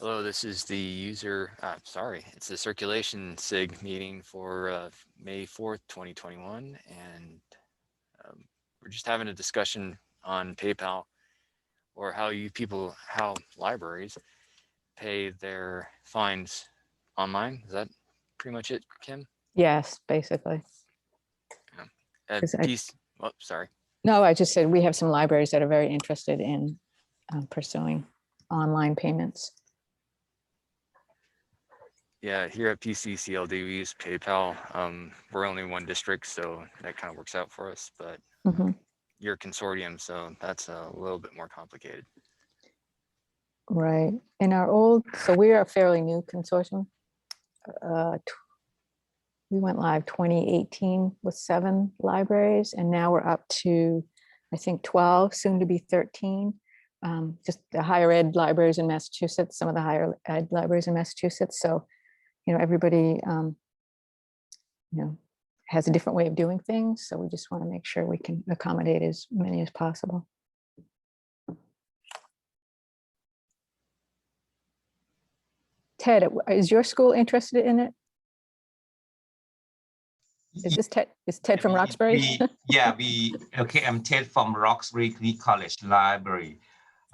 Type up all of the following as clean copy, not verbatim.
Hello, this is the it's the circulation SIG meeting for May 4th, 2021. And we're just having a discussion on PayPal or how libraries pay their fines online. Is that pretty much it, Kim? Yes, basically. At peace. Oh, sorry. No, I just said we have some libraries that are very interested in pursuing online payments. Yeah, here at PCCLD, we use PayPal. We're only one district, so that kind of works out for us, but you're a consortium, so that's a little bit more complicated. Right. So we are a fairly new consortium. We went live 2018 with 7 libraries, and now we're up to, I think, 12, soon to be 13. Just the higher ed libraries in Massachusetts, some of the higher ed libraries in Massachusetts. So, everybody, has a different way of doing things. So we just want to make sure we can accommodate as many as possible. Ted, is your school interested in it? Is this Ted? Is Ted from Roxbury? Okay, I'm Ted from Roxbury Community College Library.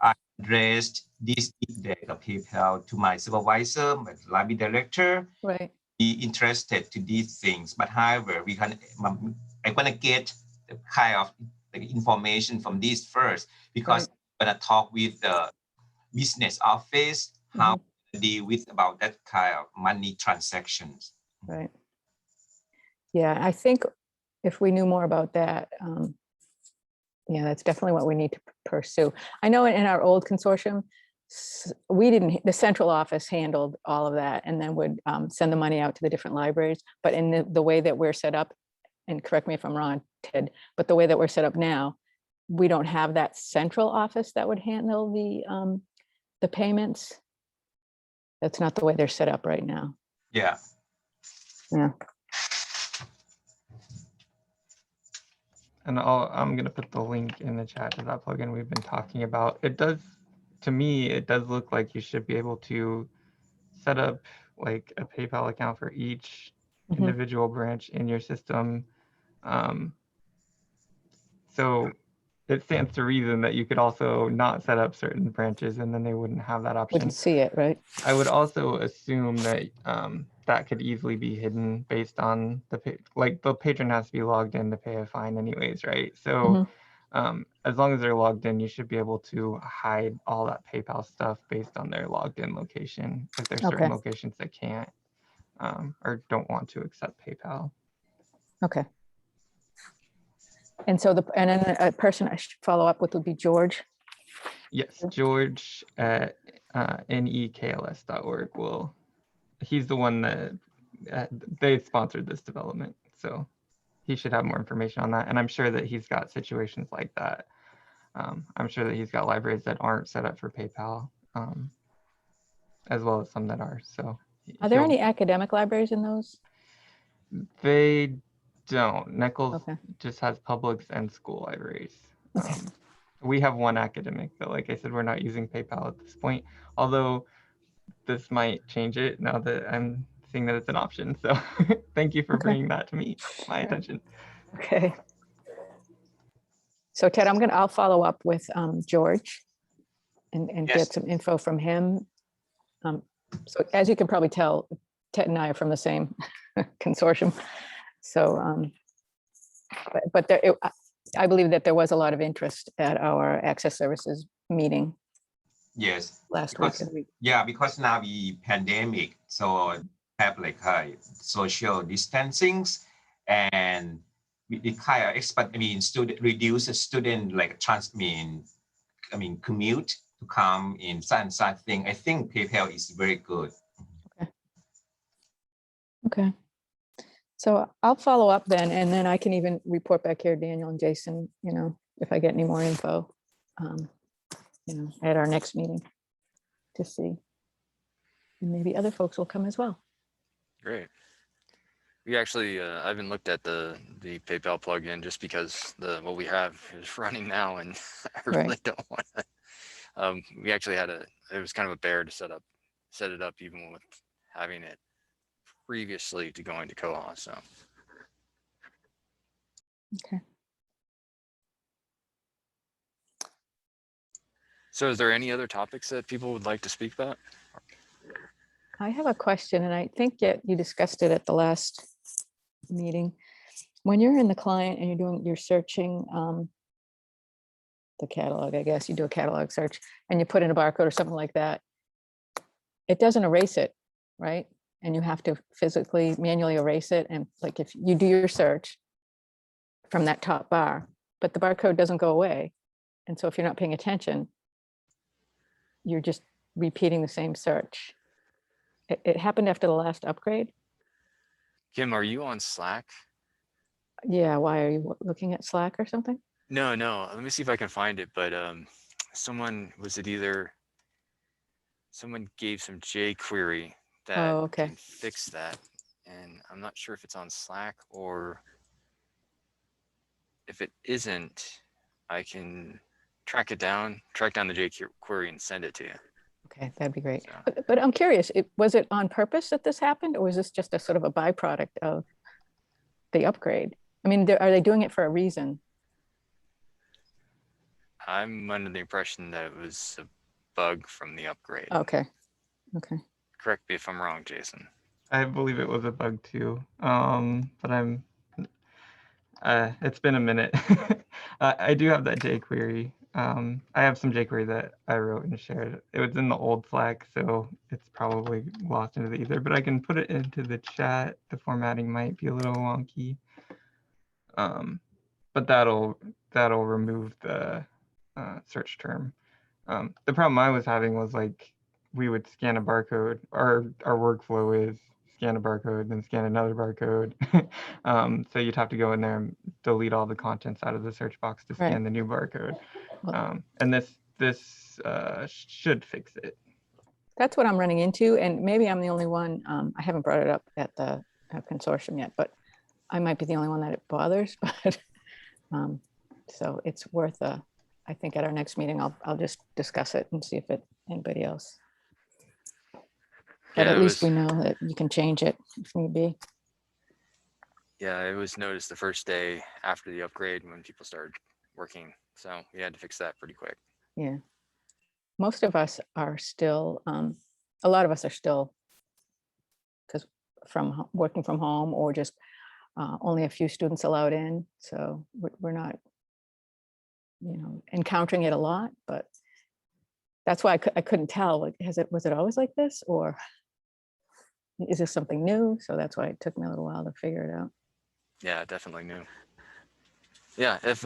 I addressed this data PayPal to my supervisor, my library director. Right. Be interested to these things, but however, I want to get the kind of information from this first, because I'm going to talk with the business office how to deal with about that kind of money transactions. Right. Yeah, I think if we knew more about that, yeah, that's definitely what we need to pursue. I know in our old consortium, the central office handled all of that and then would send the money out to the different libraries. But in the way that we're set up, and correct me if I'm wrong, Ted, but the way that we're set up now, we don't have that central office that would handle the payments. That's not the way they're set up right now. Yeah. Yeah. And I'm going to put the link in the chat to that plugin we've been talking about. It does, to me, it does look like you should be able to set up like a PayPal account for each individual branch in your system. So it stands to reason that you could also not set up certain branches and then they wouldn't have that option. Wouldn't see it, right? I would also assume that that could easily be hidden based on the patron has to be logged in to pay a fine anyways, right? So as long as they're logged in, you should be able to hide all that PayPal stuff based on their logged in location. If there's certain locations that can't or don't want to accept PayPal. Okay. And so and then a person I should follow up with would be George. Yes, George at nekls.org. He's the one that they sponsored this development, so he should have more information on that. And I'm sure that he's got situations like that. I'm sure that he's got libraries that aren't set up for PayPal, as well as some that are. So, are there any academic libraries in those? They don't. Nichols just has publics and school libraries. We have one academic, but like I said, we're not using PayPal at this point. Although this might change it now that I'm seeing that it's an option. So thank you for bringing that to my attention. Okay. So Ted, I'll follow up with George and get some info from him. So as you can probably tell, Ted and I are from the same consortium. So, I believe that there was a lot of interest at our access services meeting. Yes. Last week. Yeah, because now we pandemic, so have like social distancing, and we kind of expect, reduce the student like commute to come in such thing. I think PayPal is very good. Okay. So I'll follow up then, and then I can even report back here, Daniel and Jason, if I get any more info, at our next meeting to see. And maybe other folks will come as well. Great. We actually, I haven't looked at the PayPal plugin just because what we have is running now, and I really don't want to. We actually it was kind of a bear to set up set it up even with having it previously to going to koha. So Okay. so is there any other topics that people would like to speak about? I have a question, and I think you discussed it at the last meeting. When you're in the client and you're searching the catalog, I guess you do a catalog search and you put in a barcode or something like that, it doesn't erase it, right? And you have to physically manually erase it. And like if you do your search from that top bar, but the barcode doesn't go away. And so if you're not paying attention, you're just repeating the same search. It happened after the last upgrade. Kim, are you on Slack? Yeah, why are you looking at Slack or something? No. Let me see if I can find it. But someone gave some jQuery that Oh, okay. can fix that, and I'm not sure if it's on Slack or if it isn't, I can track down the jQuery and send it to you. Okay, that'd be great. So, But I'm curious, was it on purpose that this happened, or was this just a sort of a byproduct of the upgrade? I mean, are they doing it for a reason? I'm under the impression that it was a bug from the upgrade. Okay. Correct me if I'm wrong, Jason. I believe it was a bug too. But it's been a minute. I do have that jQuery. I have some jQuery that I wrote and shared. It was in the old Slack, so it's probably lost into the ether, but I can put it into the chat. The formatting might be a little wonky. But that'll remove the search term. The problem I was having was like we would scan a barcode. Our workflow is scan a barcode, then scan another barcode. So you'd have to go in there and delete all the contents out of the search box to scan the new barcode. And this should fix it. That's what I'm running into, and maybe I'm the only one. I haven't brought it up at the consortium yet, but I might be the only one that it bothers. But so it's worth I think at our next meeting, I'll just discuss it and see if anybody else. But Yeah, at least we know that you can change it if need be. Yeah, it was noticed the first day after the upgrade when people started working. So we had to fix that pretty quick. Yeah. Most of us are still, a lot of us are still, because from working from home or just only a few students allowed in. So we're not, encountering it a lot, but that's why I couldn't tell, like, was it always like this, or is this something new? So that's why it took me a little while to figure it out. Yeah, definitely new. Yeah, if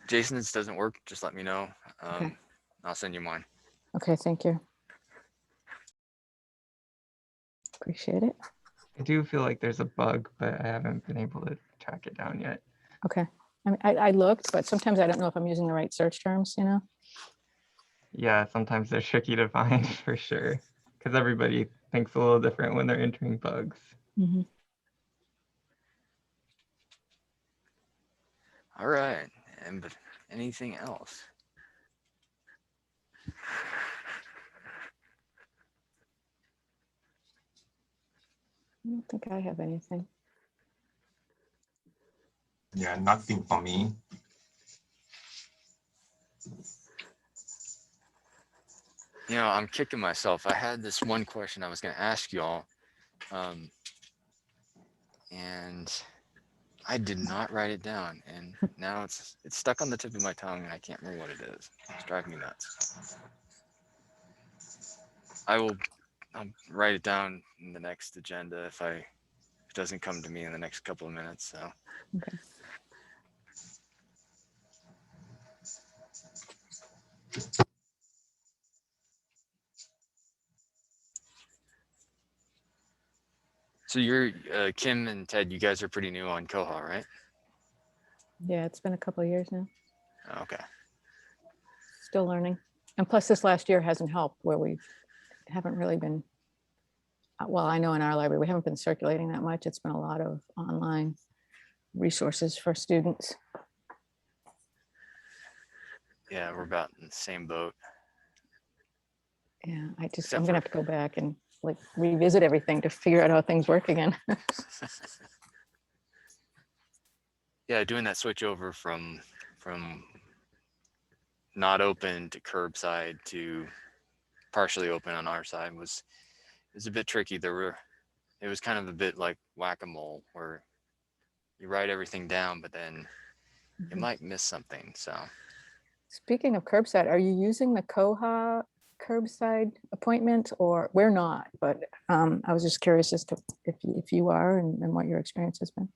Jason's doesn't work, just let me know. Okay. I'll send you mine. Okay, thank you. Appreciate it. I do feel like there's a bug, but I haven't been able to track it down yet. Okay. I mean, I looked, but sometimes I don't know if I'm using the right search terms, Yeah, sometimes they're tricky to find for sure, because everybody thinks a little different when they're entering bugs. Mm-hmm. All right. And but anything else? I don't think I have anything. Yeah, nothing for me. I'm kicking myself. I had this one question I was going to ask you all, and I did not write it down, and now it's stuck on the tip of my tongue, and I can't remember what it is. It's driving me nuts. I'll write it down in the next agenda if it doesn't come to me in the next couple of minutes. So. Okay. So you're Kim and Ted, you guys are pretty new on Koha, right? Yeah, it's been a couple of years now. Okay. Still learning. And plus this last year hasn't helped, where we haven't really been, well, I know in our library, we haven't been circulating that much. It's been a lot of online resources for students. Yeah, we're about in the same boat. Yeah, I'm Except gonna have to go back and like revisit everything to figure out how things work again. Yeah, doing that switch over from not open to curbside to partially open on our side was a bit tricky. It was kind of a bit like whack-a-mole where you write everything down, but then you might miss something. So Speaking of curbside, are you using the Koha curbside appointment, or we're not? But I was just curious as to if you are and what your experience has been.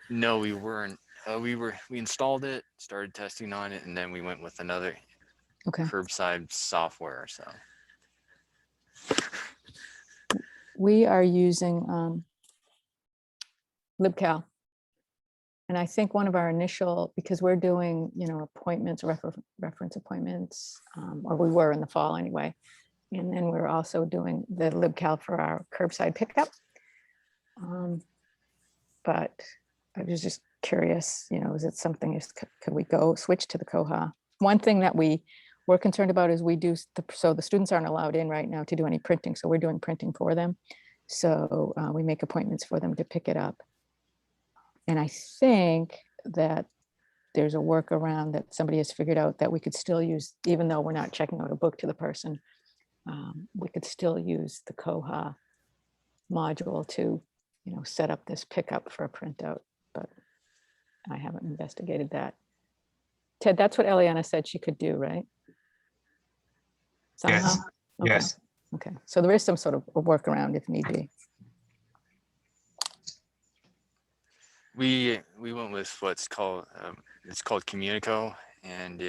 no, we weren't. We installed it, started testing on it, and then we went with another Okay. curbside software. So We are using LibCal. And I think one of our initial, because we're doing, appointments, reference appointments, or we were in the fall anyway. And then we're also doing the LibCal for our curbside pickup. But I was just curious, is it something, could we switch to the Koha? One thing that we were concerned about is so the students aren't allowed in right now to do any printing. So we're doing printing for them. So we make appointments for them to pick it up. And I think that there's a workaround that somebody has figured out that we could still use, even though we're not checking out a book to the person, we could still use the Koha module to, set up this pickup for a printout, but I haven't investigated that. Ted, that's what Eliana said she could do, right? Somehow? Yes. Okay. Yes. Okay, so there is some sort of a workaround if need be. we went with what's called it's called Communico, and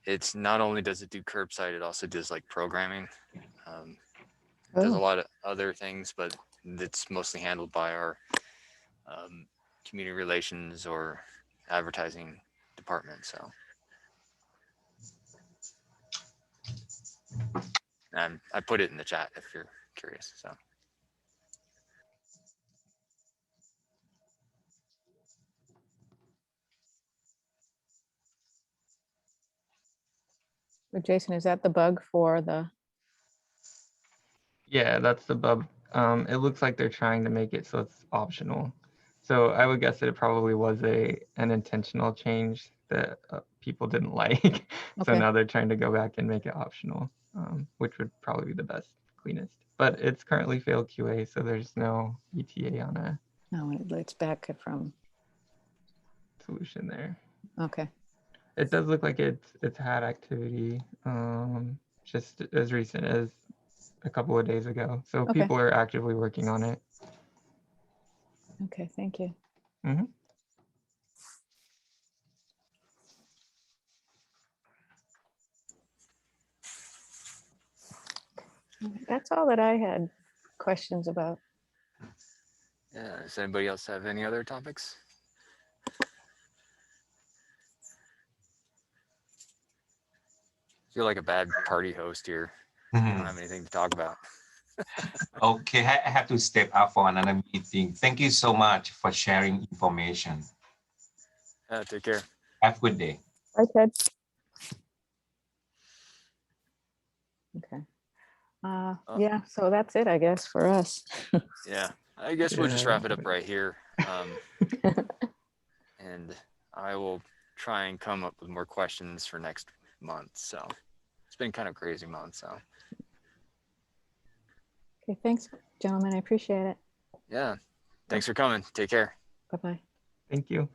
it's not only does it do curbside, it also does like programming. Does a Oh, lot of other things, but it's mostly handled by our community relations or advertising department. So I put it in the chat if you're curious. So so Jason, is that the bug for the, Yeah, that's the bug. It looks like they're trying to make it so it's optional. So I would guess that it probably was an intentional change that people didn't like. So okay, now they're trying to go back and make it optional, which would probably be the best, cleanest. But it's currently failed QA, so there's no ETA on a no, it's back from, solution there. okay, It does look like it's had activity just as recent as a couple of days ago. So Okay. people are actively working on it. okay, thank you. Mhm. That's all that I had questions about. yeah, does anybody else have any other topics? I feel like a bad party host here. I don't have anything to talk about. Okay, I have to step up for another meeting. Thank you so much for sharing information. Take care. Have a good day. Hi, Ted. Okay. Yeah, so that's it, I guess, for us. Yeah, I guess we'll just Yeah. wrap it up right here. And I will try and come up with more questions for next month. So it's been kind of crazy month. So Okay, thanks, gentlemen. I appreciate it. yeah, thanks for coming. Take care. Bye-bye. Thank you.